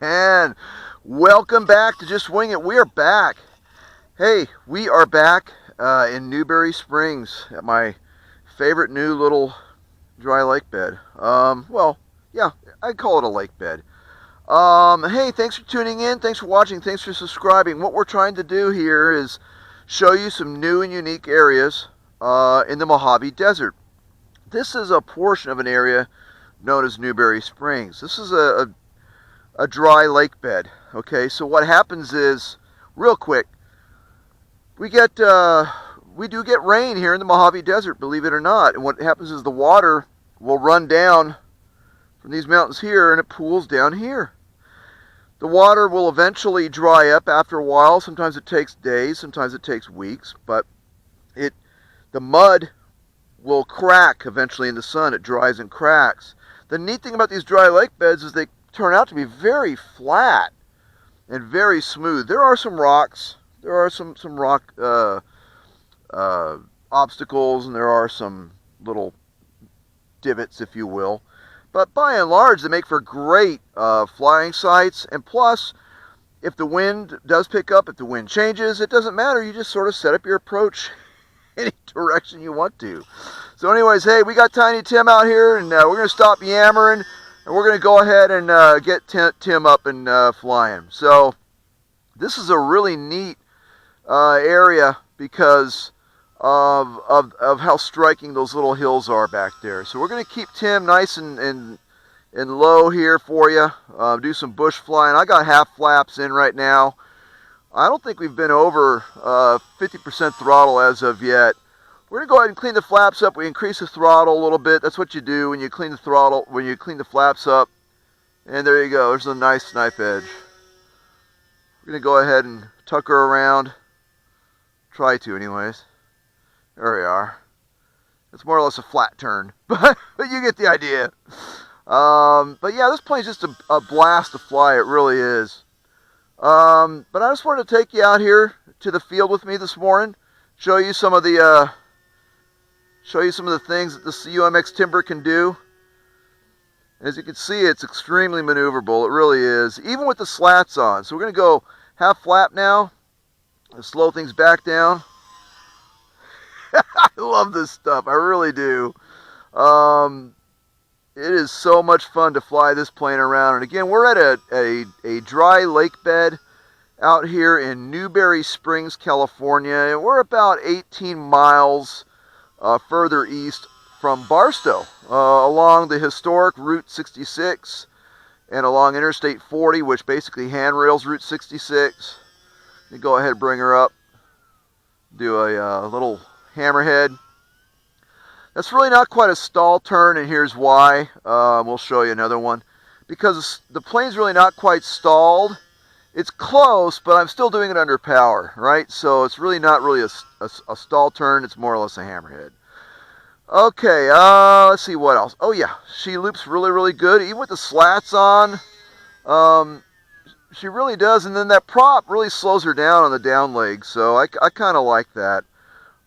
And welcome back to Just Wing It. We are back. Hey, we are back in Newberry Springs at my favorite new little dry lake bed. Well, yeah, I'd call it a lake bed. Hey, thanks for tuning in. Thanks for watching. Thanks for subscribing. What we're trying to do here is show you some new and unique areas in the Mojave Desert. This is a portion of an area known as Newberry Springs. This is a dry lake bed. Okay, so what happens is, real quick, we do get rain here in the Mojave Desert, believe it or not. And what happens is the water will run down from these mountains here and it pools down here. The water will eventually dry up after a while. Sometimes it takes days, sometimes it takes weeks, but the mud will crack eventually in the sun. It dries and cracks. The neat thing about these dry lake beds is they turn out to be very flat and very smooth. There are some rocks, there are some rock obstacles, and there are some little divots, if you will. But by and large, they make for great flying sites. And plus, if the wind does pick up, if the wind changes, it doesn't matter. You just sort of set up your approach any direction you want to. So anyways, hey, we got Tiny Tim out here, and we're going to stop yammering, and we're going to go ahead and get Tim up and flying. So this is a really neat area because of how striking those little hills are back there. So we're going to keep Tim nice and low here for you. Do some bush flying. I got half flaps in right now. I don't think we've been over 50% throttle as of yet. We're going to go ahead and clean the flaps up. We increase the throttle a little bit. That's what you do when you clean the throttle, when you clean the flaps up. And there you go. There's a nice snipe edge. We're going to go ahead and tuck her around. Try to anyways. There we are. It's more or less a flat turn, but you get the idea. But yeah, this plane's just a blast to fly. It really is. But I just wanted to take you out here to the field with me this morning, show you some of the things that this UMX Timber can do. As you can see, it's extremely maneuverable. It really is, even with the slats on. So we're going to go half flap now and slow things back down. I love this stuff. I really do. It is so much fun to fly this plane around. And again, we're at a dry lake bed out here in Newberry Springs, California. And we're about 18 miles further east from Barstow, along the historic Route 66 and along Interstate 40, which basically handrails Route 66. You go ahead and bring her up. Do a little hammerhead. That's really not quite a stall turn, and here's why. We'll show you another one. Because the plane's really not quite stalled. It's close, but I'm still doing it under power, right? So it's really not really a stall turn. It's more or less a hammerhead. Okay, let's see what else. Oh yeah, she loops really, really good. Even with the slats on, she really does. And then that prop really slows her down on the down leg. So I kind of like that.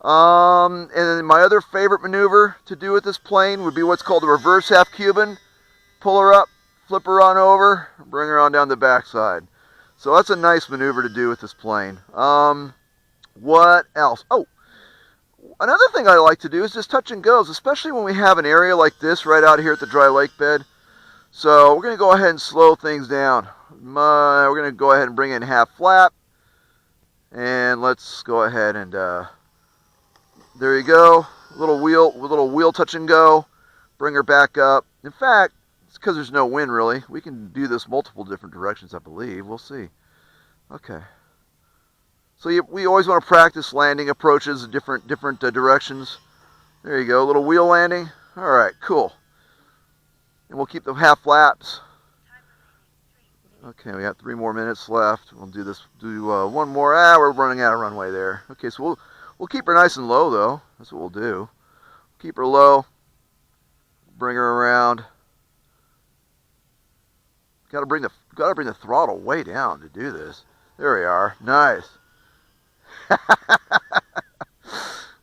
And then my other favorite maneuver to do with this plane would be what's called the reverse half Cuban. Pull her up, flip her on over, bring her on down the backside. So that's a nice maneuver to do with this plane. What else? Oh, another thing I like to do is just touch and goes, especially when we have an area like this right out here at the dry lake bed. So we're going to go ahead and slow things down. We're going to go ahead and bring in half flap. And let's go ahead and... there you go, little wheel touch and go, bring her back up. In fact, it's because there's no wind really. We can do this multiple different directions, I believe. We'll see. Okay. So we always want to practice landing approaches in different directions. There you go, little wheel landing. All right, cool. And we'll keep the half flaps. Okay, we got 3 more minutes left. We'll do this. Do one more. We're running out of runway there. Okay, so We'll keep her nice and low, though. That's what we'll do. Keep her low. Bring her around. Got to bring the throttle way down to do this. There we are. Nice.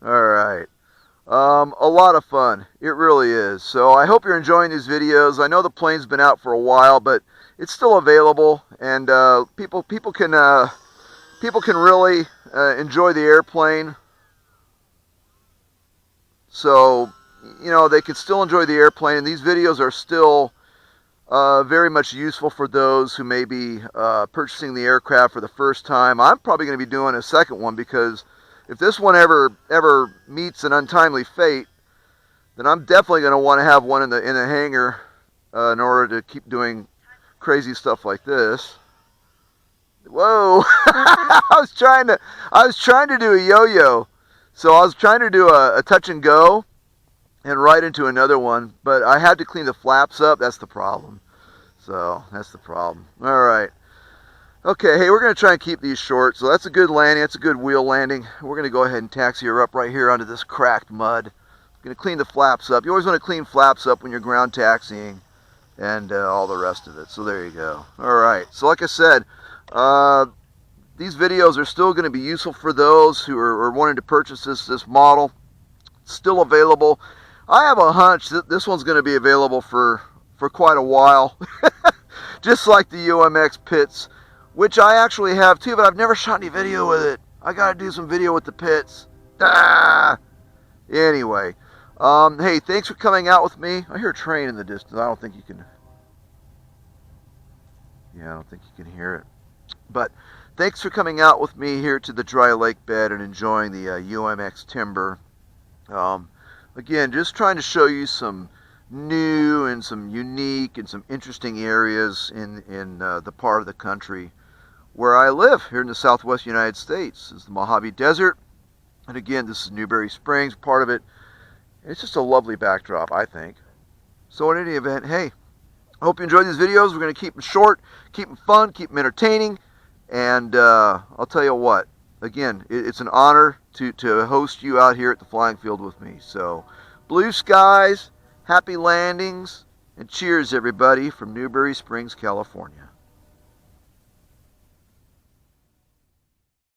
All right. A lot of fun. It really is. So I hope you're enjoying these videos. I know the plane's been out for a while, but it's still available, and people can really enjoy the airplane. So they can still enjoy the airplane, and these videos are still very much useful for those who may be purchasing the aircraft for the first time. I'm probably going to be doing a second one because if this one ever meets an untimely fate, then I'm definitely going to want to have one in the hangar in order to keep doing crazy stuff like this. Whoa! I was trying to do a yo-yo, so I was trying to do a touch and go and right into another one, but I had to clean the flaps up. That's the problem. So that's the problem. All right. Okay, hey, we're going to try and keep these short. So that's a good landing. That's a good wheel landing. We're going to go ahead and taxi her up right here onto this cracked mud. Going to clean the flaps up. You always want to clean flaps up when you're ground taxiing and all the rest of it. So there you go. All right. So like I said, these videos are still going to be useful for those who are wanting to purchase this model. It's still available. I have a hunch that this one's going to be available for quite a while. Just like the UMX pits, which I actually have too, but I've never shot any video with it. I gotta do some video with the pits. Anyway, hey, thanks for coming out with me. I hear a train in the distance. I don't think you can. Yeah, I don't think you can hear it. But thanks for coming out with me here to the dry lake bed and enjoying the UMX Timber. Again, just trying to show you some new and some unique and some interesting areas in the part of the country where I live here in the southwest United States. This is the Mojave Desert, and again, this is Newberry Springs, part of it. It's just a lovely backdrop, I think. So in any event, hey, I hope you enjoyed these videos. We're going to keep them short, keep them fun, keep them entertaining, and I'll tell you what, again, it's an honor to host you out here at the flying field with me. So blue skies, happy landings, and cheers everybody from Newberry Springs, California.